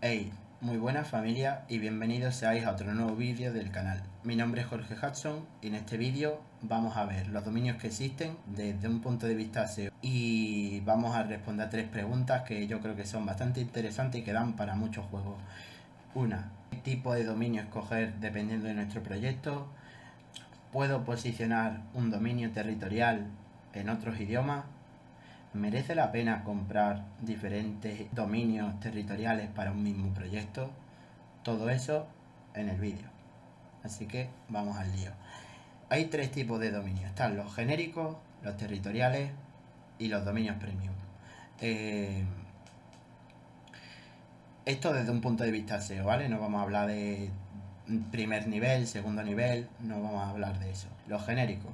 Hey, muy buena familia y bienvenidos seáis a otro nuevo vídeo del canal. Mi nombre es Jorge Hudson y en este vídeo vamos a ver los dominios que existen desde un punto de vista SEO y vamos a responder a 3 preguntas que yo creo que son bastante interesantes y que dan para muchos juegos. Una, ¿qué tipo de dominio escoger dependiendo de nuestro proyecto? ¿Puedo posicionar un dominio territorial en otros idiomas? ¿Merece la pena comprar diferentes dominios territoriales para un mismo proyecto? Todo eso en el vídeo. Así que vamos al lío. Hay 3 tipos de dominios. Están los genéricos, los territoriales y los dominios premium. Esto desde un punto de vista SEO, ¿vale? No vamos a hablar de primer nivel, segundo nivel, no vamos a hablar de eso. Los genéricos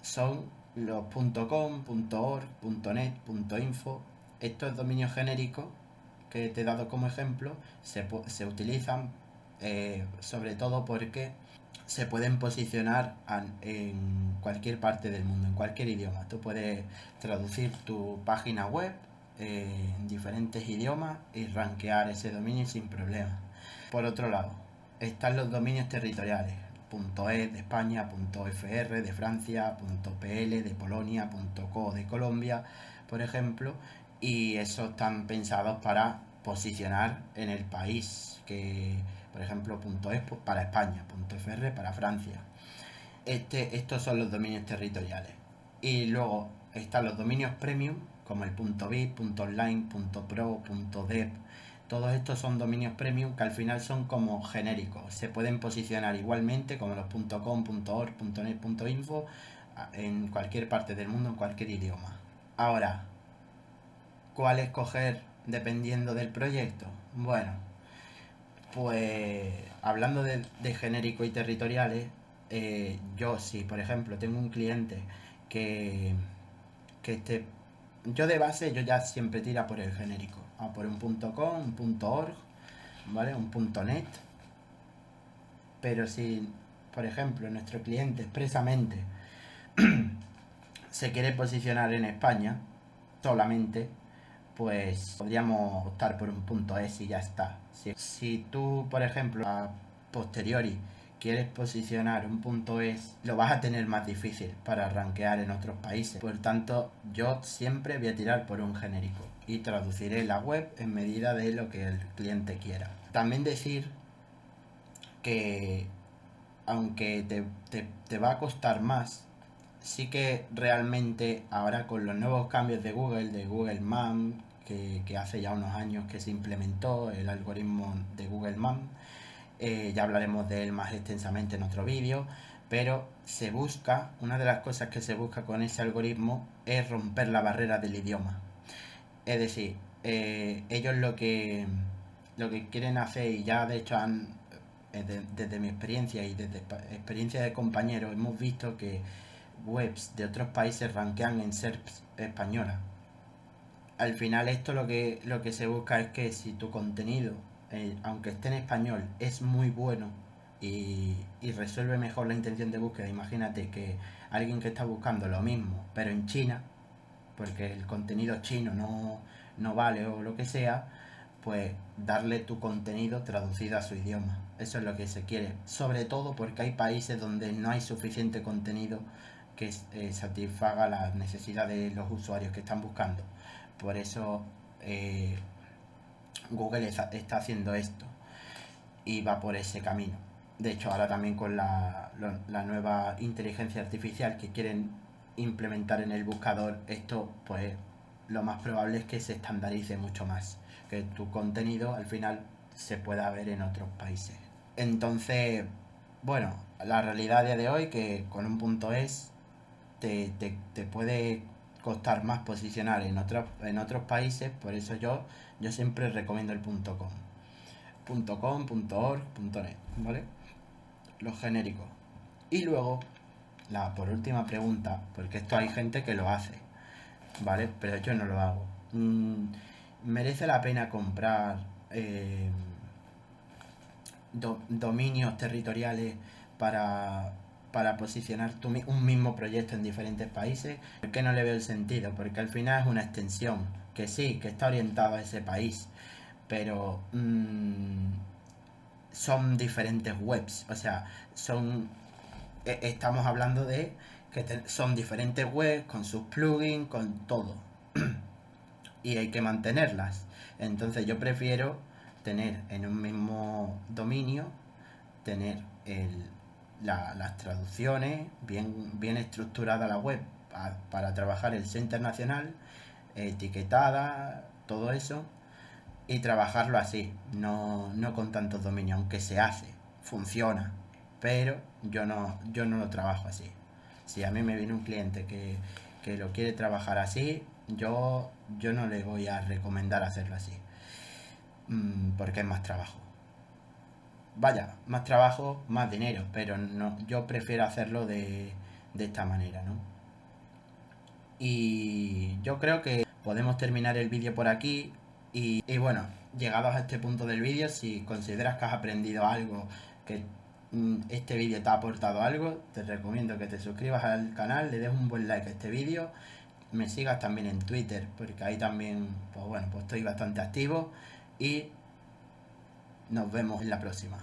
son los .com, .org, .net, .info. Estos dominios genéricos que te he dado como ejemplo se utilizan sobre todo porque se pueden posicionar en cualquier parte del mundo, en cualquier idioma. Tú puedes traducir tu página web en diferentes idiomas y rankear ese dominio sin problema. Por otro lado, están los dominios territoriales. .es de España, .fr de Francia, .pl de Polonia, .co de Colombia, por ejemplo, y esos están pensados para posicionar en el país, que por ejemplo .es para España, .fr para Francia. Estos son los dominios territoriales. Y luego están los dominios premium, como el .bit, .online, .pro, .dev. Todos estos son dominios premium que al final son como genéricos. Se pueden posicionar igualmente como los .com, .org, .net, .info en cualquier parte del mundo, en cualquier idioma. Ahora, ¿cuál escoger dependiendo del proyecto? Bueno, pues hablando de genéricos y territoriales, yo si por ejemplo tengo un cliente que, que esté... Yo de base yo ya siempre tira por el genérico, por un .com, un .org, ¿vale? Un .net. Pero si, por ejemplo, nuestro cliente expresamente se quiere posicionar en España solamente, pues podríamos optar por un .es y ya está. Si tú, por ejemplo, a posteriori quieres posicionar un .es, lo vas a tener más difícil para rankear en otros países. Por tanto, yo siempre voy a tirar por un genérico y traduciré la web en medida de lo que el cliente quiera. También decir que aunque te va a costar más, sí que realmente ahora con los nuevos cambios de Google Maps, que hace ya unos años que se implementó el algoritmo de Google Maps, ya hablaremos de él más extensamente en otro vídeo, pero una de las cosas que se busca con ese algoritmo es romper la barrera del idioma. Es decir, ellos lo que quieren hacer, y ya de hecho desde mi experiencia y desde experiencia de compañeros, hemos visto que webs de otros países rankean en SERPs española. Al final esto lo que se busca es que si tu contenido, aunque esté en español, es muy bueno y resuelve mejor la intención de búsqueda, imagínate que alguien que está buscando lo mismo, pero en China, porque el contenido chino no vale o lo que sea, pues darle tu contenido traducido a su idioma. Eso es lo que se quiere. Sobre todo porque hay países donde no hay suficiente contenido que satisfaga las necesidades de los usuarios que están buscando. Por eso Google está haciendo esto y va por ese camino. De hecho, ahora también con la nueva inteligencia artificial que quieren implementar en el buscador, esto pues lo más probable es que se estandarice mucho más, que tu contenido al final se pueda ver en otros países. Entonces, bueno, la realidad a día de hoy que con un .es te puede costar más posicionar en otros países, por eso yo siempre recomiendo el .com, .org, .net, ¿vale? Los genéricos. Y luego, por última pregunta, porque esto hay gente que lo hace, ¿vale? Pero yo no lo hago. ¿Merece la pena comprar dominios territoriales para posicionar un mismo proyecto en diferentes países? ¿Por qué no le veo el sentido? Porque al final es una extensión que sí, que está orientada a ese país, pero son diferentes webs, o sea, estamos hablando de que son diferentes webs con sus plugins, con todo. Y hay que mantenerlas. Entonces yo prefiero tener en un mismo dominio, tener las traducciones, bien estructurada la web para trabajar el SEO internacional, etiquetada, todo eso, y trabajarlo así, no con tantos dominios, aunque se hace, funciona, pero yo no lo trabajo así. Si a mí me viene un cliente que lo quiere trabajar así, yo no le voy a recomendar hacerlo así, porque es más trabajo. Vaya, más trabajo, más dinero, pero no, yo prefiero hacerlo de esta manera, ¿no? Y yo creo que podemos terminar el vídeo por aquí. Y bueno, llegados a este punto del vídeo, si consideras que has aprendido algo, que este vídeo te ha aportado algo, te recomiendo que te suscribas al canal, le des un buen like a este vídeo, me sigas también en Twitter, porque ahí también, pues bueno, pues estoy bastante activo, y nos vemos en la próxima.